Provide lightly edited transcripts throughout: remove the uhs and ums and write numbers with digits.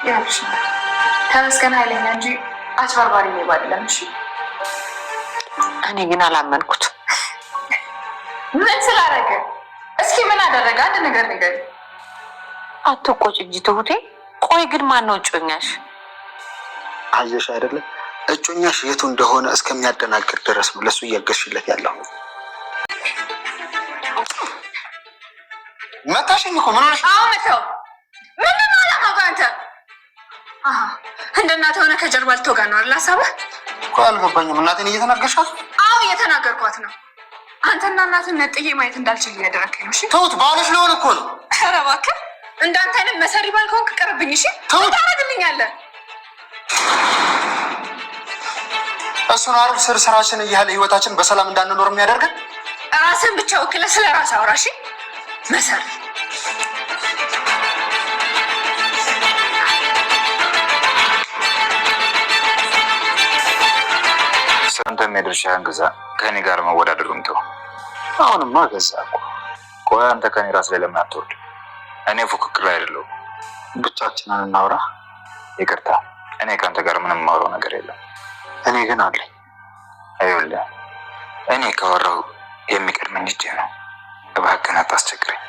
ያልሽ ተመስገን ኃይለኛ እንጂ አጭበርባሪ ነው አይደለም። እሺ እኔ ግን አላመንኩት። ምን ስላደረገ? እስኪ ምን አደረገ? አንድ ነገር ንገሪ። አትቆጭ እንጂ ትሁቴ። ቆይ ግን ማን ነው እጮኛሽ? አየሽ አይደለ እጮኛሽ የቱ እንደሆነ እስከሚያደናግር ድረስ ነው ለሱ እያገዝሽለት ያለው። መታሽኝ እኮ ምን ሆነሽ? አሁን ተው። ምንድን ነው አላማው አንተ? እንደ እናትህ ሆነ ከጀርባ ልትወጋ ነው አይደል ሀሳብህ? እኮ አልገባኝም። እናቴን እየተናገርሻት? አዎ እየተናገርኳት ነው። አንተና እናትህን ነጥዬ ማየት እንዳልችል እያደረግከኝ ነው። እሺ ተውት። ባልሽ ለሆነ እኮ ነው። ኧረ እባክህ እንዳንተ አይነት መሰሪ ባልከውን ቅርብኝ። እሺ ታረግልኛለህ? እሱን አርብ ስር ስራችን እያለ ህይወታችን በሰላም እንዳንኖር የሚያደርገን ራስን ብቻ ወክለህ ስለ ራስህ አውራ። እሺ መሰሪ አንተ የሚያደርሻህን ግዛ። ከኔ ጋር መወዳደሩን ተው። አሁንማ ገዛ እኮ። ቆይ አንተ ከኔ ራስ ላይ ለምን አትወርድ? እኔ ፉክክር ላይ አይደለሁም። ብቻችንን እናውራ። ይቅርታ፣ እኔ ከአንተ ጋር ምንም የማወራው ነገር የለም። እኔ ግን አለኝ። ይኸውልህ እኔ ካወራሁ የሚቀድመኝ እጄ ነው። እባክህን አታስቸግረኝ።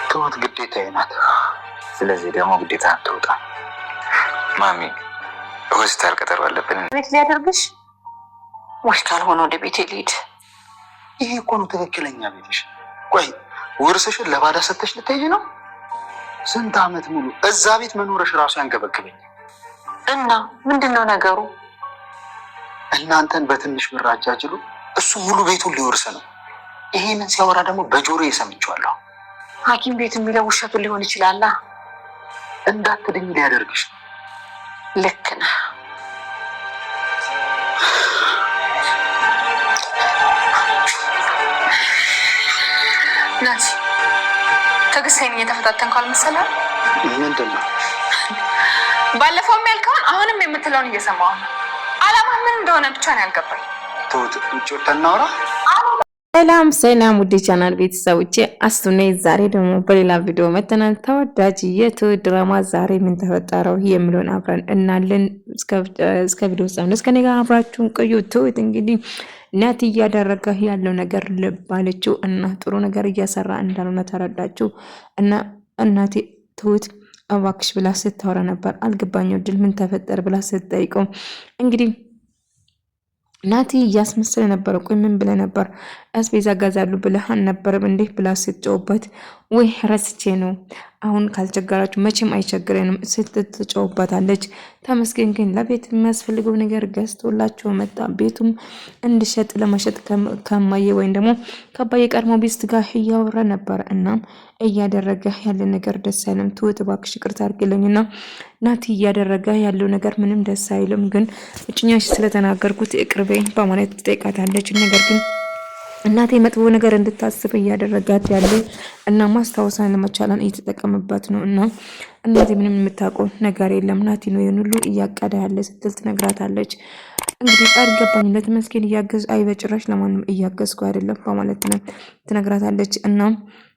ትሁት ግዴታዬ ናት። ስለዚህ ደግሞ ግዴታ አትውጣ። ማሚ ሆስፒታል ቀጠሮ አለብን። ቤት ሊያደርግሽ ወይ ካልሆነ ወደ ቤት ልሂድ። ይሄ እኮ ነው ትክክለኛ ቤትሽ። ቆይ ውርስሽን ለባዳ ሰተሽ ልትሄጂ ነው? ስንት ዓመት ሙሉ እዛ ቤት መኖርሽ ራሱ ያንገበግበኝ። እና ምንድነው ነገሩ? እናንተን በትንሽ ብር አጃጅሉ እሱ ሙሉ ቤቱን ሊወርስ ነው። ይሄንን ሲያወራ ደግሞ በጆሮዬ ሰምቼዋለሁ። ሐኪም ቤት የሚለው ውሸቱን ሊሆን ይችላል። እንዳትድኝ ሊያደርግሽ ነው። ልክ ነህ። ናት ትዕግስቴን እየተፈታተንኩ አልመሰለህም? ምንድን ነው? ባለፈውም ያልከውን አሁንም የምትለውን እየሰማሁ ነው። አላማ ምን እንደሆነ ብቻ ነው ያልገባኝ። ትሁት ውጭ ወጥተን እናውራ። ሰላም ሰላም፣ ውድ ቻናል ቤተሰቦቼ አስቱኔ ዛሬ ደግሞ በሌላ ቪዲዮ መተናል። ተወዳጅ የትሁት ድራማ ዛሬ ምን ተፈጠረው የሚለውን አብረን እናለን። እስከ ቪዲዮ ሰምነስ ከኔ ጋር አብራችሁን ቆዩ። ትሁት እንግዲህ ናቲ እያደረገ ያለው ነገር ልባለችው እና ጥሩ ነገር እያሰራ እንዳልሆነ ተረዳችው እና እናቴ ትሁት እባክሽ ብላ ስታወራ ነበር። አልገባኝም ድል ምን ተፈጠረ ብላ ስትጠይቀው እንግዲህ ናቲ እያስመሰለ ነበር። ቆይ ምን ብለህ ነበር? አስቤዛ ገዛሉ ብለህ አልነበረም እንዴ ብላ ስትጮውበት፣ ወይ ረስቼ ነው አሁን ካልቸገራችሁ መቼም አይቸግረንም ስትጮውበታለች። ተመስገን ግን ለቤት የሚያስፈልገው ነገር ገዝቶላቸው መጣ። ቤቱም እንዲሸጥ ለመሸጥ ከማየ ወይም ደግሞ ከአባዬ ቀድሞ ቢስት ጋር እያወራ ነበር። እናም እያደረገ ያለ ነገር ደስ አይልም። ትሁት እባክሽ ይቅርታ አድርግልኝና ናቲ እያደረገ ያለው ነገር ምንም ደስ አይልም፣ ግን እጭኛሽ ስለተናገርኩት ይቅርበኝ በማለት ትጠይቃታለች። ነገር ግን እናቴ መጥፎ ነገር እንድታስብ እያደረጋት ያለ እና ማስታወሳን ለመቻላን እየተጠቀመበት ነው። እና እናቴ ምንም የምታውቀው ነገር የለም ናቲ ነው ይሄን ሁሉ እያቀደ ያለ ስትል ትነግራታለች። እንግዲህ አልገባኝ ለተመስገን እያገዝ አይ በጭራሽ ለማንም እያገዝኩ አይደለም በማለት ነው ትነግራታለች። እና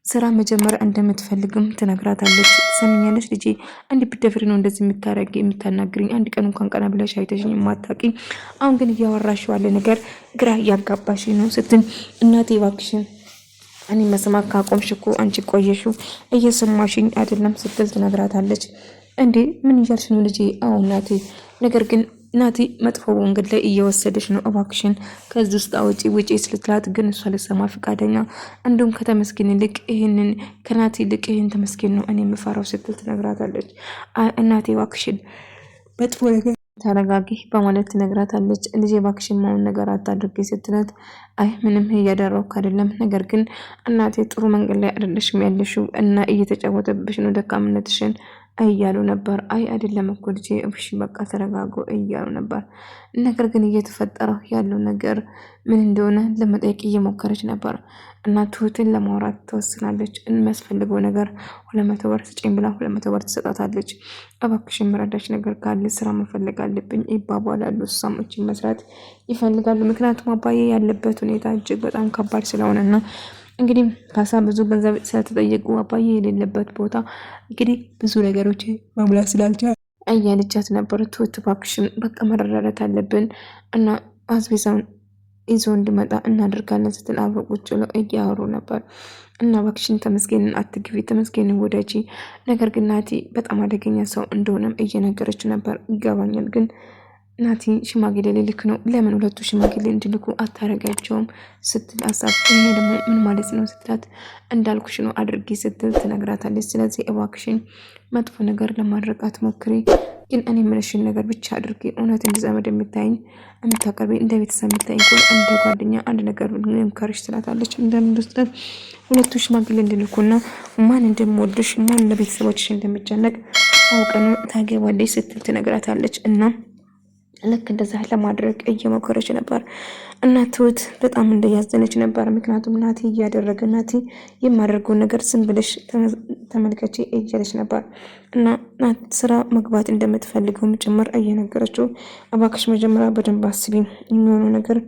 ስራ መጀመሪያ እንደምትፈልግም ትነግራታለች። ሰምኛለሽ ልጄ አንድ ብትደፍሪ ነው እንደዚህ የምታናግሪኝ? አንድ ቀን እንኳን ቀና ብለሽ አይተሽኝ የማታውቂኝ፣ አሁን ግን እያወራሽው ያለ ነገር ግራ እያጋባሽ ነው ስትል እናቴ እባክሽን እኔ መስማት ካቆምሽ እኮ አንቺ ቆየሽው እየሰማሽኝ አይደለም ስትል ትነግራታለች። እንዴ ምን እያልሽ ነው ልጄ? አዎ እናቴ፣ ነገር ግን ናቲ መጥፎ መንገድ ላይ እየወሰደች ነው፣ እባክሽን ከዚህ ውስጥ አውጪ ውጪ ስትላት ግን እሷ ልትሰማ ፈቃደኛ እንዲሁም ከተመስገን ይልቅ ይሄንን ከናቲ ይልቅ ይሄን ተመስገን ነው እኔ የምፈራው ስትል ትነግራታለች። እናቴ እባክሽን መጥፎ ነገር ተረጋጊ በማለት ትነግራታለች። ልጄ እባክሽን ማውን ነገር አታድርጊ ስትላት አይ ምንም እያደረኩ አይደለም፣ ነገር ግን እናቴ ጥሩ መንገድ ላይ አይደለሽም ያለሽው እና እየተጫወተብሽ ነው ደካምነትሽን እያሉ ነበር። አይ አይደለም እኮ ልጄ እሺ በቃ ተረጋጉ እያሉ ነበር። ነገር ግን እየተፈጠረው ያለው ነገር ምን እንደሆነ ለመጠየቅ እየሞከረች ነበር እና ትሁትን ለማውራት ተወስናለች። የሚያስፈልገው ነገር 200 ብር ስጪኝ ብላ 200 ብር ትሰጣታለች። እባክሽ የምረዳሽ ነገር ካለ ስራ መፈለግ አለብኝ ይባባላሉ። እሷሞችን መስራት ይፈልጋሉ። ምክንያቱም አባዬ ያለበት ሁኔታ እጅግ በጣም ከባድ ስለሆነና እንግዲህ ካሳ ብዙ ገንዘብ ስለተጠየቁ አባዬ የሌለበት ቦታ እንግዲህ ብዙ ነገሮች መሙላት ስላልቻለ እያለቻት ነበር። ትሁት እባክሽን በቃ መረዳዳት አለብን እና አስቤዛውን ይዞ እንድመጣ እናደርጋለን ስትል አብረው ቁጭ ብለው እያወሩ ነበር። እና እባክሽን ተመስገንን አትግፊ፣ ተመስገንን ወዳጂ፣ ነገር ግን ናቲ በጣም አደገኛ ሰው እንደሆነም እየነገረች ነበር። ይገባኛል ግን ናቲ ሽማግሌ ሊልክ ነው፣ ለምን ሁለቱ ሽማግሌ እንዲልኩ አታረጋቸውም ስትል ሀሳብ ይሄ ደግሞ ምን ማለት ነው ስትላት እንዳልኩሽ ነው አድርጊ ስትል ትነግራታለች። ስለዚህ እባክሽን መጥፎ ነገር ለማድረግ አትሞክሪ፣ ግን እኔ የምልሽን ነገር ብቻ አድርጊ። እውነት እንደ ዘመድ የምታይኝ የምታቀርቢ እንደ ቤተሰብ የምታይኝ ከሆነ እንደ ጓደኛ አንድ ነገር ምከርሽ ትላታለች። እንደምንድስተ ሁለቱ ሽማግሌ እንዲልኩና ማን እንደምወድሽ ማን ለቤተሰቦችሽ እንደሚጨነቅ አውቀን ታገባለች ስትል ትነግራታለች። እና ልክ እንደዛ ለማድረግ እየሞከረች ነበር እና ትሁት በጣም እንደያዘነች ነበር። ምክንያቱም ናቲ እያደረገ ናቲ የማደርገውን ነገር ዝም ብለሽ ተመልከቼ እያለች ነበር እና ስራ መግባት እንደምትፈልገውም ጭምር እየነገረችው እባክሽ መጀመሪያ በደንብ አስቢ፣ የሚሆነው ነገር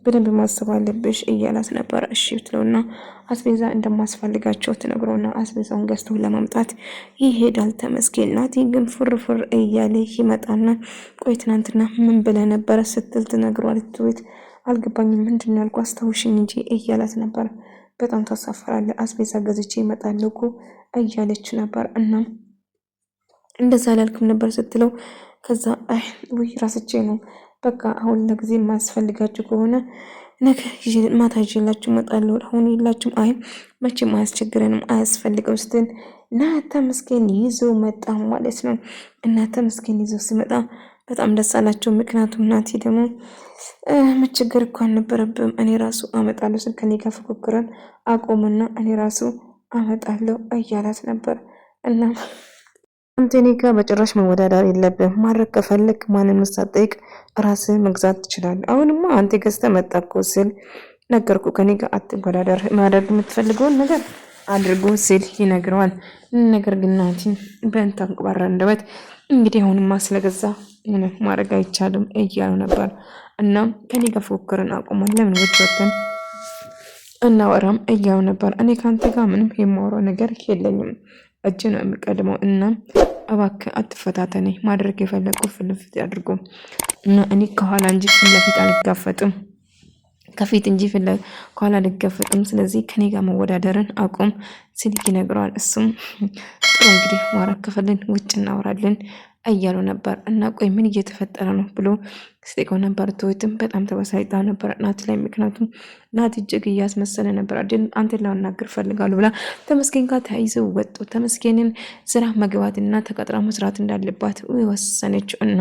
በደንብ ማሰብ አለብሽ እያላት ነበር። እሺ ትለውና አስቤዛ እንደማስፈልጋቸው ትነግረውና አስቤዛውን ገዝቶ ለማምጣት ይሄዳል። ተመስገን ናቲ ግን ፍርፍር እያለ ይመጣና ቆይ ትናንትና ምን ብለህ ነበረ ስትል ትነግረዋለች። ትሁት አልገባኝም፣ ምንድን ነው ያልኩህ አስታውሽኝ እንጂ እያላት ነበር። በጣም ታሳፍራለህ፣ አስቤዛ ገዝቼ እመጣለሁ እኮ እያለች ነበር። እናም እንደዛ አላልክም ነበር ስትለው ከዛ ውይ ራስቼ ነው በቃ አሁን ለጊዜ የማያስፈልጋችሁ ከሆነ ነገ ማታ ይዤላችሁ እመጣለሁ፣ አሁን የላችሁም፣ አይ መቼም አያስቸግረንም አያስፈልገው ስትል ተመስገን ይዞ መጣ ማለት ነው። ተመስገን ይዞ ሲመጣ በጣም ደስ አላቸው። ምክንያቱም ናቲ ደግሞ መቸገር እኮ አልነበረብም እኔ ራሱ አመጣለሁ ስል ከኔ ጋር ፉክክርን አቆምና እኔ ራሱ አመጣለሁ እያላት ነበር። እና አንተ እኔ ጋር በጭራሽ መወዳደር የለብህም፣ ማድረግ ከፈለክ ማንም ሳትጠይቅ ራስህ መግዛት ትችላለህ። አሁንማ አንተ ገዝተህ መጣህ እኮ ስል ነገርኩ፣ ከኔ ጋር አትወዳደር፣ ማድረግ የምትፈልገውን ነገር አድርጎ ሲል ይነግረዋል። ነገር ግን ናቲ በእንተንቅባራ እንደበት እንግዲህ አሁንማ ስለገዛ ምንም ማድረግ አይቻልም እያሉ ነበር። እና ከኔ ጋር ፉክክርን አቁመን ለምን ወጥተን እናወራም እያሉ ነበር። እኔ ካንተ ጋር ምንም የማወራው ነገር የለኝም፣ እጅ ነው የሚቀድመው እና እባክህ አትፈታተኔ፣ ማድረግ የፈለጉ ፍልፍት ያድርጉ እና እኔ ከኋላ እንጂ ፊት ለፊት አልጋፈጥም፣ ከፊት እንጂ ከኋላ አልጋፈጥም። ስለዚህ ከኔ ጋር መወዳደርን አቁም ሲል ይነግረዋል። እሱም ጥሩ እንግዲህ ማውራት ከፈልን ውጭ እናወራለን እያሉ ነበር። እና ቆይ ምን እየተፈጠረ ነው ብሎ ስጠይቀው ነበር። ትሁትም በጣም ተበሳጭታ ነበር ናቲ ላይ። ምክንያቱም ናቲ እጅግ እያስመሰለ ነበር። አንተን ላናግር ፈልጋለሁ ብላ ተመስገን ጋር ተያይዘው ወጡ። ተመስገንን ስራ መግባትና ተቀጥራ መስራት እንዳለባት ወሰነችው። እና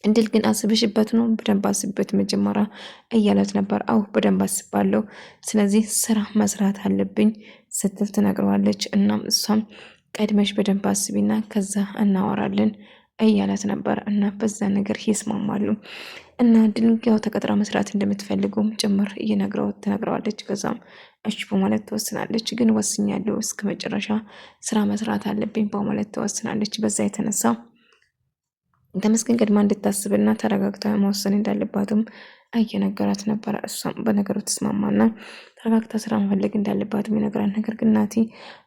እንድል ግን አስበሽበት ነው? በደንብ አስብበት መጀመሪያ እያለት ነበር። አዎ በደንብ አስባለሁ፣ ስለዚህ ስራ መስራት አለብኝ ስትል ትነግረዋለች። እናም እሷም ቀድመሽ በደንብ አስቢና ከዛ እናወራለን እያለት ነበር። እና በዛ ነገር ይስማማሉ። እና ድንጋው ተቀጥራ መስራት እንደምትፈልጉም ጭምር ትነግረዋለች። ከዛም እሺ በማለት ትወስናለች። ግን ወስኛለሁ እስከ መጨረሻ ስራ መስራት አለብኝ በማለት ትወስናለች። በዛ የተነሳ ተመስገን ቀድማ እንድታስብና ተረጋግታ መወሰን እንዳለባትም እየነገራት ነበረ። እሷም በነገሩ ተስማማና ተረጋግታ ስራ መፈለግ እንዳለባትም ይነግራል። ነገር ግን ናቲ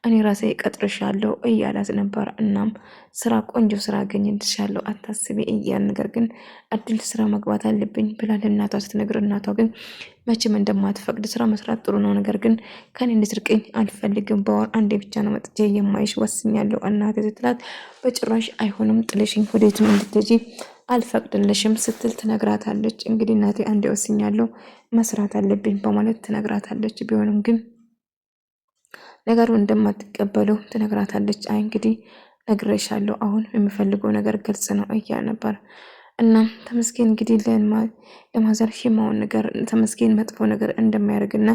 እኔ ራሴ ቀጥርሻለሁ እያላት ነበር። እናም ስራ ቆንጆ ስራ አገኝልሻለሁ አታስቢ እያል፣ ነገር ግን አዲል ስራ መግባት አለብኝ ብላ ለእናቷ ስትነግር፣ እናቷ ግን መቼም እንደማትፈቅድ ስራ መስራት ጥሩ ነው፣ ነገር ግን ከኔ እንድትርቀኝ አልፈልግም፣ በወር አንዴ ብቻ ነው መጥቼ የማይሽ ወስኛለሁ እናቴ ስትላት፣ በጭራሽ አይሆንም ጥለሽኝ ወዴትም እንድትሄጂ አልፈቅድልሽም ስትል ትነግራታለች። እንግዲህ እናቴ አንዴ ወስኛለሁ መስራት አለብኝ በማለት ትነግራታለች። ቢሆንም ግን ነገሩ እንደማትቀበለው ትነግራታለች። አይ እንግዲህ ነግሬሻለሁ፣ አሁን የምፈልገው ነገር ግልጽ ነው እያ ነበር። እና ተመስገን እንግዲህ ለማዘር የማውን ነገር ተመስገን መጥፎ ነገር እንደማያደርግና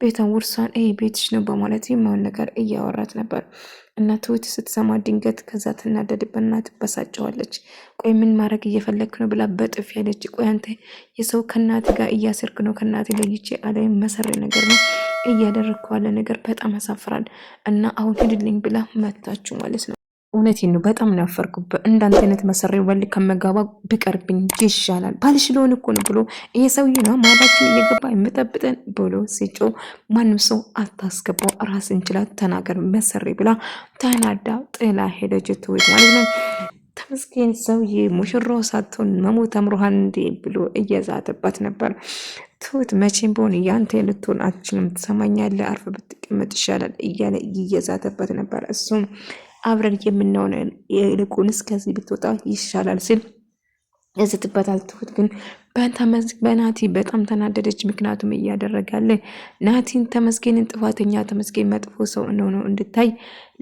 ቤቷን ውርሷን ይሄ ቤትሽ ነው በማለት የማውን ነገር እያወራት ነበር። እና ትሁት ስትሰማ ድንገት ከዛ ትናደድበትና ትበሳጨዋለች። ቆይ ምን ማድረግ እየፈለግክ ነው ብላ በጥፍ ያለች። ቆይ አንተ የሰው ከናት ጋር እያሰርክ ነው፣ ከናት ለይቼ አላይ መሰሪ ነገር ነው እያደረግከው ያለ ነገር በጣም ያሳፍራል። እና አሁን ሂድልኝ ብላ መታችሁ ማለት ነው። እውነቴን ነው። በጣም ናፈርኩበት። እንዳንተ አይነት መሰሪ ወል ከመጋባ ብቀርብኝ ይሻላል። ባልሽ ለሆነ እኮ ነው ብሎ ይሄ ሰውዬ ነው ማላችን እየገባ የምጠብጠን ብሎ ሲጮ ማንም ሰው አታስገባው፣ ራስን ችላ ተናገር መሰሪ ብላ ተናዳ ጥላ ሄደች ትሁት ማለት ነው። ተመስገን ሰውዬ ሙሽራው ሳትሆን መሞት አምሮሃን እንዴ ብሎ እየዛተባት ነበር። ትሁት መቼም ቢሆን ያንተ ልትሆን አትችልም፣ ትሰማኛለህ፣ አርፈ ብትቀመጥ ይሻላል እያለ እየዛተበት ነበር። እሱም አብረን የምንሆነ ይልቁንስ ከዚህ ብትወጣ ይሻላል ሲል ያዝትበታል። ትሁት ግን በናቲ በጣም ተናደደች። ምክንያቱም እያደረጋለ ናቲን ተመስገንን ጥፋተኛ ተመስገን መጥፎ ሰው እንደሆነ እንድታይ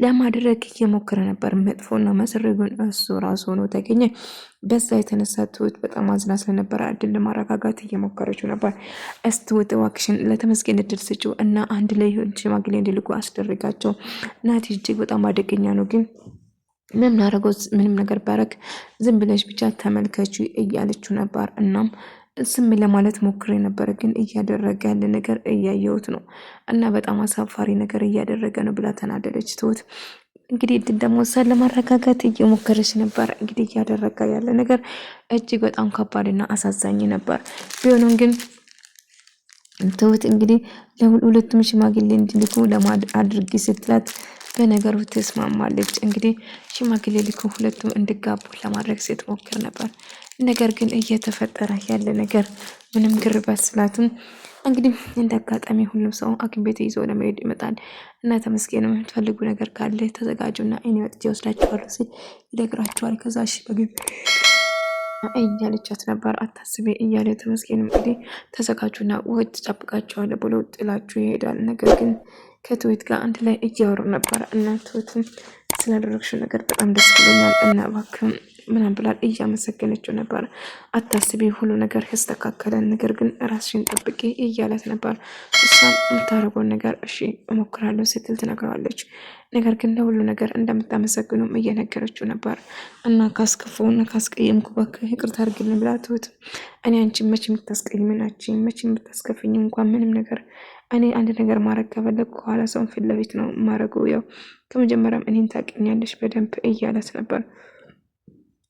ለማድረግ እየሞከረ ነበር። መጥፎና መስርጉን እሱ ራሱ ሆኖ ተገኘ። በዛ የተነሳ ትሁት በጣም አዝና ስለነበረ እድል ለማረጋጋት እየሞከረችው ነበር። ትሁት እባክሽን ለተመስገን እድል ስጪው እና አንድ ላይ ሽማግሌ እንዲልኩ አስደረጋቸው። ናቲ እጅግ በጣም አደገኛ ነው ግን ምንም ነገር ባረግ ዝም ብለሽ ብቻ ተመልከቹ እያለችው ነበር። እናም ዝም ለማለት ሞክሬ ነበር ግን እያደረገ ያለ ነገር እያየሁት ነው እና በጣም አሳፋሪ ነገር እያደረገ ነው ብላ ተናደደች። ትሁት እንግዲህ ደግሞ እሷን ለማረጋጋት እየሞከረች ነበር። እንግዲህ እያደረገ ያለ ነገር እጅግ በጣም ከባድና አሳዛኝ ነበር። ቢሆንም ግን ትሁት እንግዲህ ለሁለቱም ሽማግሌ እንዲልኩ ለማድረግ ስትላት በነገሩ ትስማማለች። እንግዲህ ሽማግሌ ልኮ ሁለቱም እንዲጋቡ ለማድረግ ስትሞክር ነበር። ነገር ግን እየተፈጠረ ያለ ነገር ምንም ግር ባስላትም እንግዲህ እንደ አጋጣሚ ሁሉም ሰው ሐኪም ቤት ይዞ ለመሄድ ይመጣል እና ተመስገን የምትፈልጉ ነገር ካለ ተዘጋጁና እኔ መጥቼ ወስዳችኋለሁ ሲል ይነግራቸዋል። ከዛ እሺ በግብ እያለቻት ነበር። አታስቢ እያለ ተመስገን እንግዲህ ተዘጋጁና ወጥ ጨብቃቸዋለሁ ብሎ ጥላችሁ ይሄዳል። ነገር ግን ከትሁት ጋር አንድ ላይ እያወሩ ነበር እና ትሁትም ስላደረግሽው ነገር በጣም ደስ ብሎኛል እና እባክህ ምናምን ብላል እያመሰገነችው ነበር። አታስቢ ሁሉ ነገር ያስተካከለን፣ ነገር ግን ራስሽን ጠብቂ እያላት ነበር። እሷም የምታደርገውን ነገር እሺ እሞክራለሁ ስትል ትነግረዋለች። ነገር ግን ለሁሉ ነገር እንደምታመሰግኑም እየነገረችው ነበር እና ካስከፋውና ካስቀየምኩ እባክህ ይቅርታ አድርግልኝ ብላ ትሁት እኔ አንቺን መቼ የምታስቀይሚ ናችን መቼ የምታስከፍኝ እንኳን ምንም ነገር እኔ አንድ ነገር ማድረግ ከፈለግ ከኋላ ሰውን ፊት ለፊት ነው ማድረገው፣ ያው ከመጀመሪያም እኔን ታውቂኛለሽ በደንብ እያላት ነበር።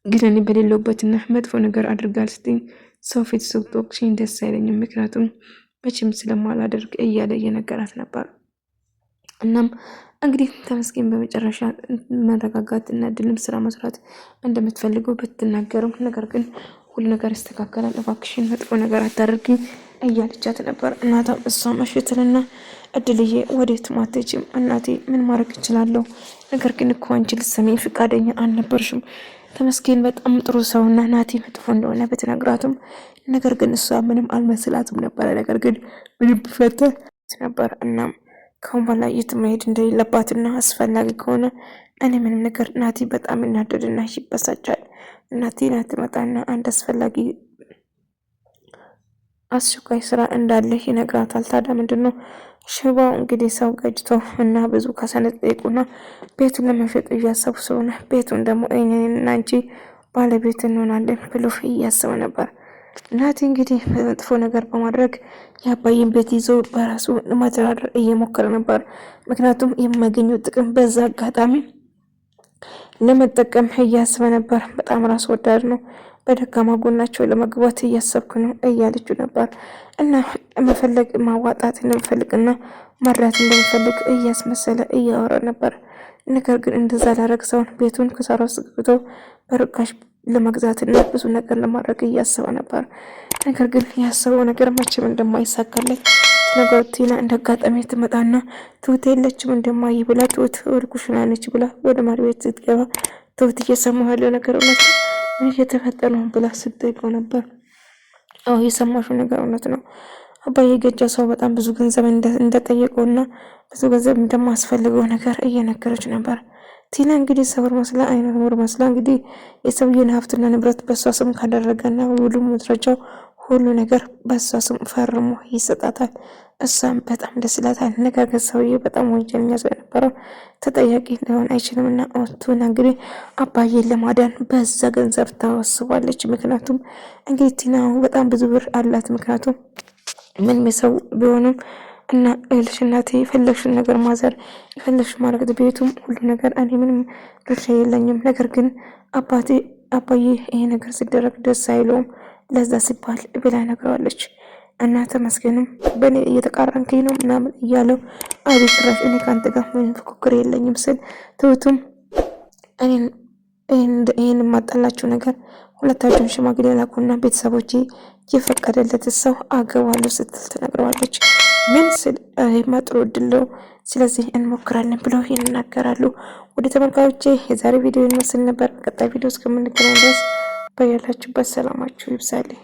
ግን እኔ በሌለውበትና መጥፎ ነገር አድርጋል ስትኝ ሰው ፊት ስትወቅሽኝ ደስ አይለኝም፣ ምክንያቱም መቼም ስለማላደርግ እያለ እየነገራት ነበር። እናም እንግዲህ ተመስገን በመጨረሻ መረጋጋት እና ድልም ስራ መስራት እንደምትፈልገው ብትናገርም ነገር ግን ሁሉ ነገር ይስተካከላል፣ እባክሽን መጥፎ ነገር አታደርጊኝ እያለቻት ነበር። እናቷም እሷም እሽትልና እድልዬ ወዴትም አትሄጂም እናቴ ምን ማድረግ እችላለሁ፣ ነገር ግን እኮ አንቺ ልትሰሚኝ ፈቃደኛ አልነበርሽም። ተመስገን በጣም ጥሩ ሰውና ናቲ መጥፎ እንደሆነ ብትነግራትም ነገር ግን እሷ ምንም አልመስላትም ነበረ። ነገር ግን ምንም ብፈተር ነበር። እናም ከአሁን በኋላ የትም መሄድ እንደሌለባትና አስፈላጊ ከሆነ እኔ ምንም ነገር ናቲ በጣም እናደድና ይበሳጫል። እናቴ ናት መጣና አንድ አስፈላጊ አስቸኳይ ስራ እንዳለ ይነግራታል። ታዲያ ምንድነው? ሽባው እንግዲህ ሰው ገጭቶ እና ብዙ ካሰነጠቁና ቤቱን ለመሸጥ እያሰቡ ስለሆነ ቤቱን ደግሞ እኔና አንቺ ባለቤት እንሆናለን ብሎ እያሰበ ነበር። ናቲ እንግዲህ መጥፎ ነገር በማድረግ የአባይን ቤት ይዞ በራሱ ለማተዳደር እየሞከረ ነበር። ምክንያቱም የሚያገኘው ጥቅም በዛ አጋጣሚ ለመጠቀም እያሰበ ነበር። በጣም ራስ ወዳድ ነው። በደካማ ጎናቸው ለመግባት እያሰብኩ ነው እያለችው ነበር እና መፈለግ ማዋጣት እንደምፈልግና መርዳት እንደምፈልግ እያስመሰለ እያወራ ነበር። ነገር ግን እንደዛ ላደረግ ሰውን ቤቱን ከሳራ ውስጥ ገብቶ በርካሽ ለመግዛትና ብዙ ነገር ለማድረግ እያሰበ ነበር። ነገር ግን ያሰበው ነገር መቼም እንደማይሳካለት ነገር ቲና እንደ አጋጣሚ ትመጣና ትሁት የለችም እንደማይ ብላ ትሁት ወደ ኩሽና ነች ብላ ወደ ማድ ቤት ስትገባ ትሁት እየሰማሁ ያለው ነገር እውነት ምን እየተፈጠረ ነው ብላ ስትጠይቀው ነበር። አዎ የሰማሽው ነገር እውነት ነው። አባዬ ገጃ ሰው በጣም ብዙ ገንዘብ እንደጠየቀውና ብዙ ገንዘብ እንደማስፈልገው ነገር እየነገረች ነበር። ቲና እንግዲህ ሰብር መስላ አይነት ሙር መስላ እንግዲህ የሰውየን ሀብትና ንብረት በሷ ስም ካደረገና ሁሉም መድረጃው ሁሉ ነገር በሷ ስም ፈርሞ ይሰጣታል። እሷም በጣም ደስ ይላታል። ነገር ግን ሰውዬ በጣም ወንጀለኛ ስለነበረው ተጠያቂ ሊሆን አይችልምና ኦቱና እንግዲህ አባዬን ለማዳን በዛ ገንዘብ ታወስባለች። ምክንያቱም እንግዲህ ቲና በጣም ብዙ ብር አላት። ምክንያቱም ምን ሰው ቢሆንም እና እልሽ እናቴ የፈለግሽን ነገር ማዘር የፈለግሽ ማድረግ ቤቱም ሁሉ ነገር እኔ ምንም ድርሻ የለኝም። ነገር ግን አባዬ ይሄ ነገር ሲደረግ ደስ አይለውም ለዛ ሲባል ብላ ነግረዋለች። እና ተመስገንም በእኔ እየተቃረንከኝ ነው ምናምን እያለው አቤት ጭራሽ እኔ ከአንተ ጋር ምንም ፍክክር የለኝም ስል ትሁቱም ይህን የማጣላችሁ ነገር ሁለታችሁን ሽማግሌ ላኩና ቤተሰቦቼ የፈቀደለት ሰው አገባለሁ ስትል ትነግረዋለች። ምን ስል ጥሩ እድል ነው ስለዚህ እንሞክራለን ብለው ይናገራሉ። ወደ ተመልካዮቼ የዛሬ ቪዲዮ ይመስል ነበር። ቀጣይ ቪዲዮ እስከምንገናኝ ድረስ በያላችሁበት ሰላማችሁ ይብዛልኝ።